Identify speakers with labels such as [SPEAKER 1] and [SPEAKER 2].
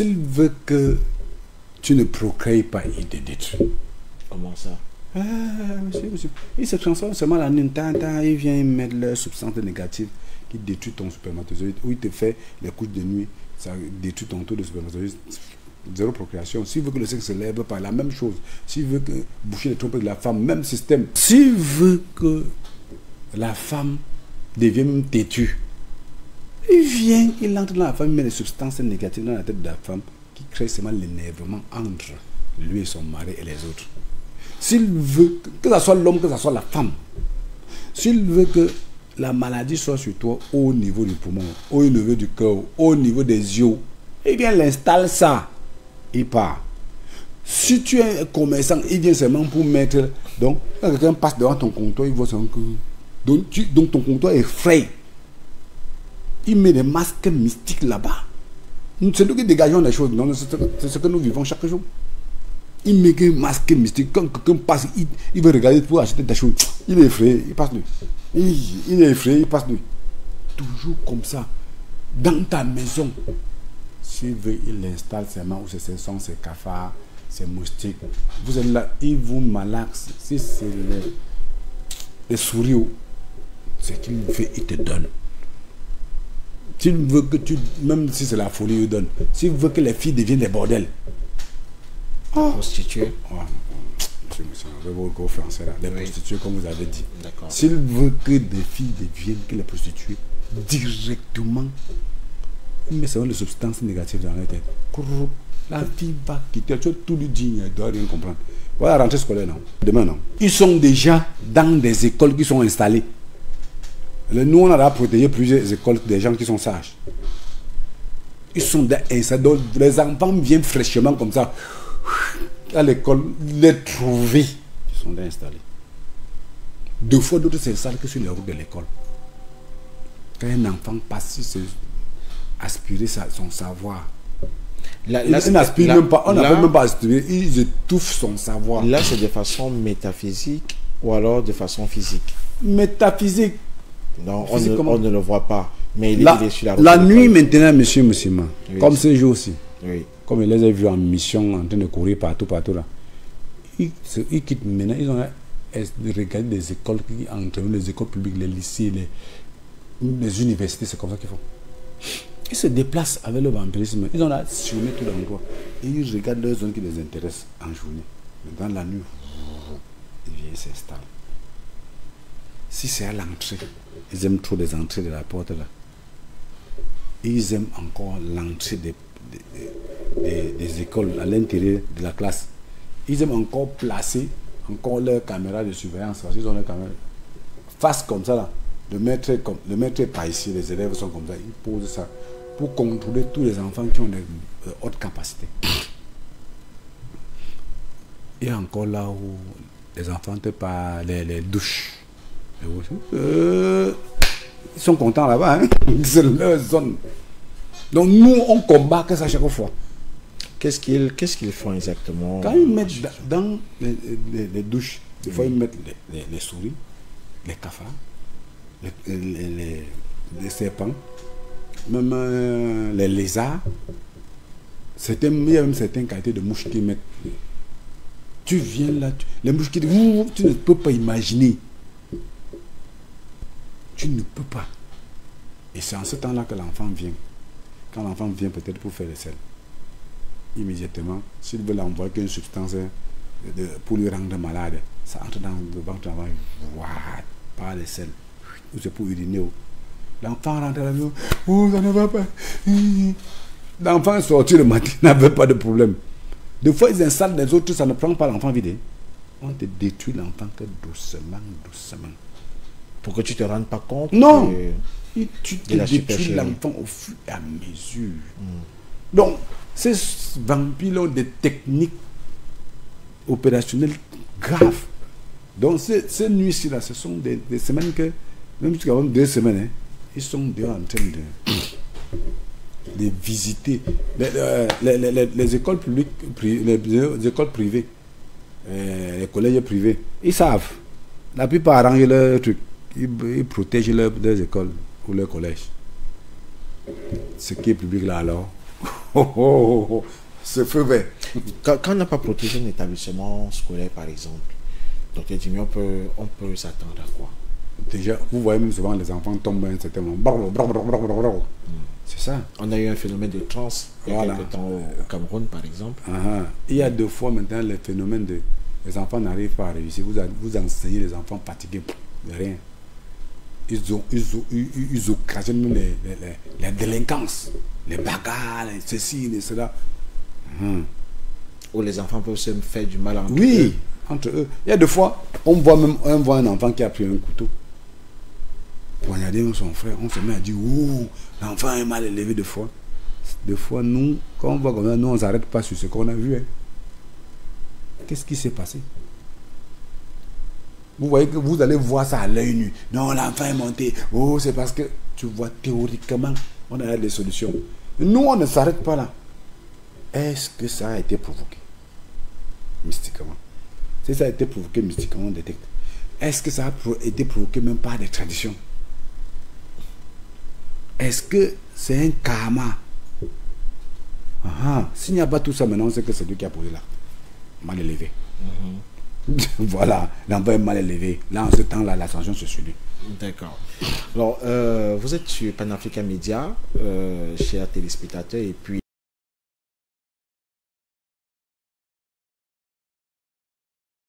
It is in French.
[SPEAKER 1] S'il veut que tu ne procrées pas, il te détruit.
[SPEAKER 2] Comment ça?
[SPEAKER 1] Monsieur. Il se transforme seulement en une tanta, il vient mettre leurs substances négatives qui détruisent ton spermatozoïde, ou il te fait les couches de nuit, ça détruit ton taux de spermatozoïde. Zéro procréation. S'il veut que le sexe se lève, pas la même chose. S'il veut que boucher les trompes de la femme, même système. S'il veut que la femme devienne têtue, il vient, il entre dans la femme, il met des substances négatives dans la tête de la femme qui crée seulement l'énervement entre lui et son mari et les autres. S'il veut que ce soit l'homme, que ce soit la femme, s'il veut que la maladie soit sur toi au niveau du poumon, au niveau du cœur, au niveau des yeux, il vient, il installe ça, il part. Si tu es un commerçant, il vient seulement pour mettre. Donc, quand quelqu'un passe devant ton comptoir, il voit son cœur. Donc ton comptoir est frais. Il met des masques mystiques là-bas. C'est nous qui dégageons les choses. C'est ce que nous vivons chaque jour. Il met un masque mystique. Quand quelqu'un passe, il veut regarder pour acheter des choses. Il est effrayé, il passe lui. Il est effrayé, il passe lui. Toujours comme ça. Dans ta maison. S'il veut, il installe ses mains où c'est ses sons, ses cafards, ses moustiques. Vous êtes là, il vous malaxe. Si c'est les souris, ce qu'il fait, il te donne. S'il veut que tu, même si c'est la folie, il donne. S'il veut que les filles deviennent des bordels.
[SPEAKER 2] Prostituées.
[SPEAKER 1] Monsieur, avec vos gros français là, les prostituées, comme vous avez dit.
[SPEAKER 2] S'il
[SPEAKER 1] veut que des filles deviennent que les prostituées, directement, mais c'est les substances négatives dans la tête. La fille va quitter, tu vas tout lui dire, elle ne doit rien comprendre. Voilà la rentrée scolaire, non? Demain, non. Ils sont déjà dans des écoles qui sont installées. Nous, on a protégé plusieurs écoles des gens qui sont sages. Ils sont installés. Donc, les enfants viennent fraîchement comme ça à l'école, les trouver. Ils sont installés. Deux fois d'autres s'installent que sur les routes de l'école. Quand un enfant passe, il se aspirer son savoir. On n'appelle même pas aspirer, ils étouffent son savoir.
[SPEAKER 2] Là, c'est de façon métaphysique ou alors de façon physique?
[SPEAKER 1] Métaphysique.
[SPEAKER 2] Non, on ne le voit pas. Mais il est sur
[SPEAKER 1] la nuit maintenant, monsieur Moussima, oui, comme ce jour aussi,
[SPEAKER 2] oui,
[SPEAKER 1] comme il les a vus en mission, en train de courir partout là. Ils quittent maintenant, ils ont regardé des écoles qui entraînent, les écoles publiques, les lycées, les universités, c'est comme ça qu'ils font. Ils se déplacent avec le vampirisme. Ils ont là surné tout l'endroit. Et ils regardent leurs zones qui les intéressent en journée. Mais dans la nuit, ils viennent s'installer. Si c'est à l'entrée, ils aiment trop les entrées de la porte là. Ils aiment encore l'entrée des écoles à l'intérieur de la classe. Ils aiment encore placer leur caméra de surveillance. Parce qu'ils ont leur caméra face comme ça là. Le maître est pas ici, les élèves sont comme ça. Ils posent ça pour contrôler tous les enfants qui ont des hautes capacités. Il y a encore là où les enfants ne pas les douches. Ils sont contents là-bas, hein? C'est leur zone. Donc nous, on combat que ça chaque fois.
[SPEAKER 2] Qu'est-ce qu'ils font exactement?
[SPEAKER 1] Quand ils mettent dans les douches, des fois ils mettent les souris, les cafards, les serpents, même les lézards. Il y a même certaines qualités de mouches qui mettent. Tu viens là, les mouches qui disent, tu ne peux pas imaginer. Tu ne peux pas. Et c'est en ce temps-là que l'enfant vient. Quand l'enfant vient peut-être pour faire le sel, immédiatement, s'il veut l'envoyer qu'une substance pour lui rendre malade, ça entre dans le ventre avant, par le sel, ou c'est pour uriner. L'enfant rentre à la maison, oh ça ne va pas. L'enfant est sorti le matin, n'avait pas de problème. Des fois ils installent les autres, ça ne prend pas l'enfant vide. On te détruit l'enfant que doucement, doucement.
[SPEAKER 2] Pour que tu ne te rendes pas compte.
[SPEAKER 1] Non, tu te détruis l'enfant au fur et à mesure. Donc, ces vampires ont des techniques opérationnelles graves. Donc, ces nuits-ci, là, ce sont des semaines que, même si même 2 semaines, hein, ils sont déjà en train de visiter les écoles publiques, les écoles privées, les collèges privés. Ils savent. La plupart arrangent leur truc. Ils protègent leurs écoles ou leurs collèges. Ce qui est public là alors. Ce feu vert.
[SPEAKER 2] Quand on n'a pas protégé un établissement scolaire, par exemple, docteur Jimmy, on peut s'attendre à quoi?
[SPEAKER 1] Déjà, vous voyez même souvent les enfants tombent à un certain moment. C'est ça.
[SPEAKER 2] On a eu un phénomène de trans il y a
[SPEAKER 1] Voilà.
[SPEAKER 2] quelque temps au Cameroun, par exemple.
[SPEAKER 1] Il y a 2 fois maintenant le phénomène de les enfants n'arrivent pas à réussir. Vous enseignez les enfants fatigués, de rien. Ils occasionnent même les délinquances, les bagarres, ceci, cela.
[SPEAKER 2] Où les enfants peuvent se faire du mal entre eux.
[SPEAKER 1] Oui, entre eux. Il y a 2 fois, on voit un enfant qui a pris un couteau. Poignarder son frère, on se met à dire, oh, l'enfant est mal élevé 2 fois. 2 fois, nous, quand on voit comme ça, nous, on ne s'arrête pas sur ce qu'on a vu. Hein. Qu'est-ce qui s'est passé? Vous voyez que vous allez voir ça à l'œil nu. Non, l'enfant est monté. Oh, c'est parce que tu vois théoriquement, on a des solutions. Nous, on ne s'arrête pas là. Est-ce que ça a été provoqué mystiquement? Si ça a été provoqué mystiquement, on détecte. Est-ce que ça a été provoqué même par des traditions? Est-ce que c'est un karma? S'il n'y a pas tout ça maintenant, on sait que c'est lui qui a posé là. Mal élevé. Voilà, l'enfant est mal élevé. Là, en ce temps-là, la sanction, c'est celui.
[SPEAKER 2] D'accord. Alors, vous êtes sur Panafrica Media, chers téléspectateurs, et puis